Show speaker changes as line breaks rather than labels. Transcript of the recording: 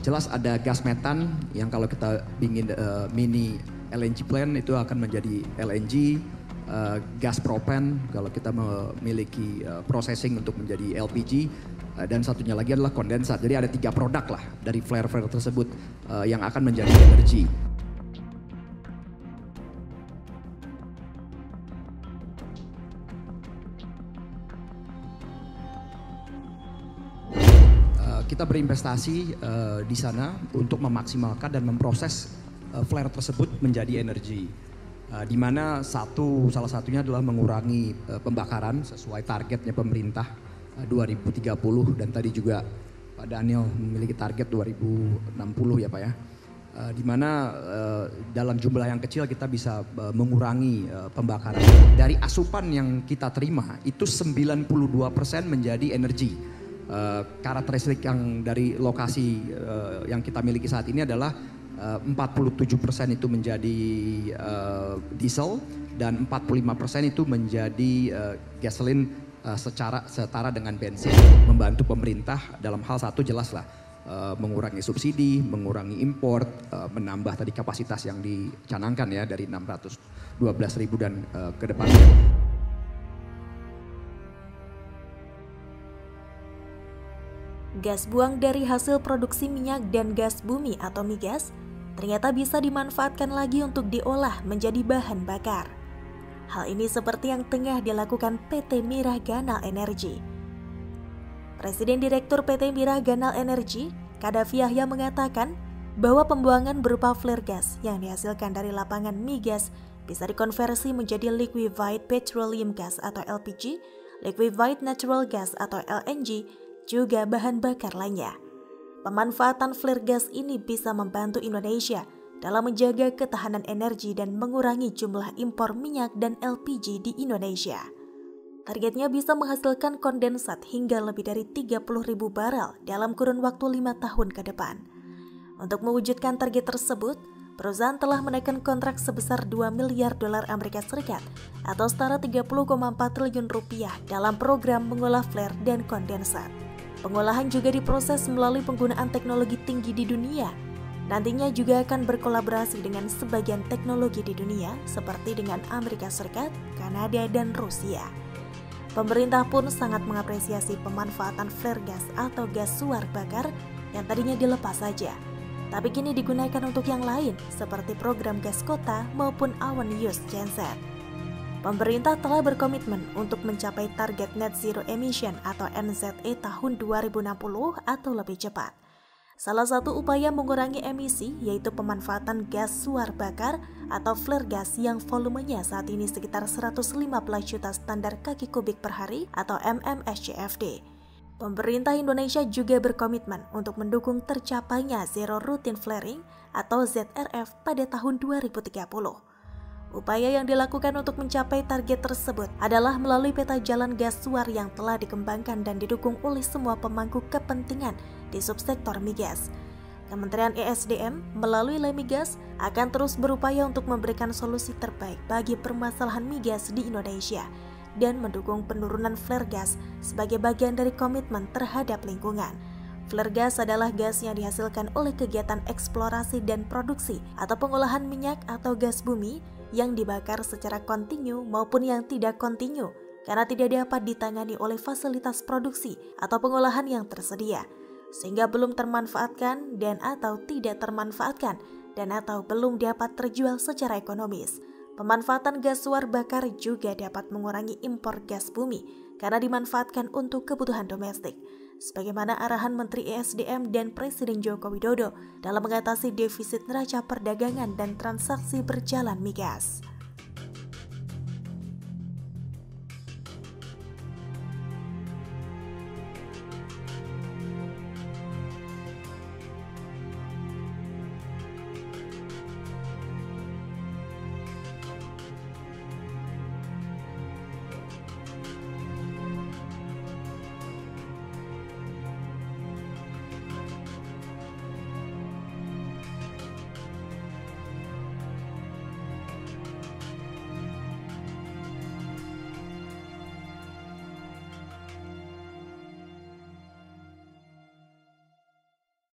Jelas ada gas metan yang kalau kita ingin mini LNG plant itu akan menjadi LNG, gas propan kalau kita memiliki processing untuk menjadi LPG, dan satunya lagi adalah kondensat. Jadi ada 3 produk lah dari flare-flare tersebut yang akan menjadi energi. Kita berinvestasi di sana untuk memaksimalkan dan memproses flare tersebut menjadi energi. Di mana salah satunya adalah mengurangi pembakaran sesuai targetnya pemerintah 2030, dan tadi juga Pak Daniel memiliki target 2060 ya Pak ya. Di mana dalam jumlah yang kecil kita bisa mengurangi pembakaran. Dari asupan yang kita terima itu 92% menjadi energi. Karakteristik yang dari lokasi yang kita miliki saat ini adalah 47% itu menjadi diesel dan 45% itu menjadi gasoline setara dengan bensin. Membantu pemerintah dalam hal satu jelas lah, mengurangi subsidi, mengurangi import, menambah tadi kapasitas yang dicanangkan ya dari 612.000 dan ke depannya.
Gas buang dari hasil produksi minyak dan gas bumi atau migas ternyata bisa dimanfaatkan lagi untuk diolah menjadi bahan bakar. Hal ini seperti yang tengah dilakukan PT Mirah Ganal Energy. Presiden Direktur PT Mirah Ganal Energy, Kadafi Yahya mengatakan bahwa pembuangan berupa flare gas yang dihasilkan dari lapangan migas bisa dikonversi menjadi liquefied petroleum gas atau LPG, liquefied natural gas atau LNG, juga bahan bakar lainnya. Pemanfaatan flare gas ini bisa membantu Indonesia dalam menjaga ketahanan energi dan mengurangi jumlah impor minyak dan LPG di Indonesia. Targetnya bisa menghasilkan kondensat hingga lebih dari 30.000 barel dalam kurun waktu 5 tahun ke depan. Untuk mewujudkan target tersebut, perusahaan telah menaikkan kontrak sebesar 2 miliar dolar Amerika Serikat atau setara 30,4 triliun rupiah dalam program mengolah flare dan kondensat. Pengolahan juga diproses melalui penggunaan teknologi tinggi di dunia. Nantinya juga akan berkolaborasi dengan sebagian teknologi di dunia seperti dengan Amerika Serikat, Kanada, dan Rusia. Pemerintah pun sangat mengapresiasi pemanfaatan flare gas atau gas suar bakar yang tadinya dilepas saja, tapi kini digunakan untuk yang lain seperti program gas kota maupun awan use genset. Pemerintah telah berkomitmen untuk mencapai target net zero emission atau NZE tahun 2060 atau lebih cepat. Salah satu upaya mengurangi emisi yaitu pemanfaatan gas suar bakar atau flare gas yang volumenya saat ini sekitar 115 juta standar kaki kubik per hari atau MMSCFD. Pemerintah Indonesia juga berkomitmen untuk mendukung tercapainya zero routine flaring atau ZRF pada tahun 2030. Upaya yang dilakukan untuk mencapai target tersebut adalah melalui peta jalan gas suar yang telah dikembangkan dan didukung oleh semua pemangku kepentingan di subsektor migas. Kementerian ESDM melalui Lemigas akan terus berupaya untuk memberikan solusi terbaik bagi permasalahan migas di Indonesia dan mendukung penurunan flare gas sebagai bagian dari komitmen terhadap lingkungan. Flare gas adalah gas yang dihasilkan oleh kegiatan eksplorasi dan produksi atau pengolahan minyak atau gas bumi yang dibakar secara kontinu maupun yang tidak kontinu karena tidak dapat ditangani oleh fasilitas produksi atau pengolahan yang tersedia, sehingga belum termanfaatkan dan atau tidak termanfaatkan dan atau belum dapat terjual secara ekonomis. Pemanfaatan gas suar bakar juga dapat mengurangi impor gas bumi karena dimanfaatkan untuk kebutuhan domestik, sebagaimana arahan Menteri ESDM dan Presiden Joko Widodo dalam mengatasi defisit neraca perdagangan dan transaksi berjalan migas.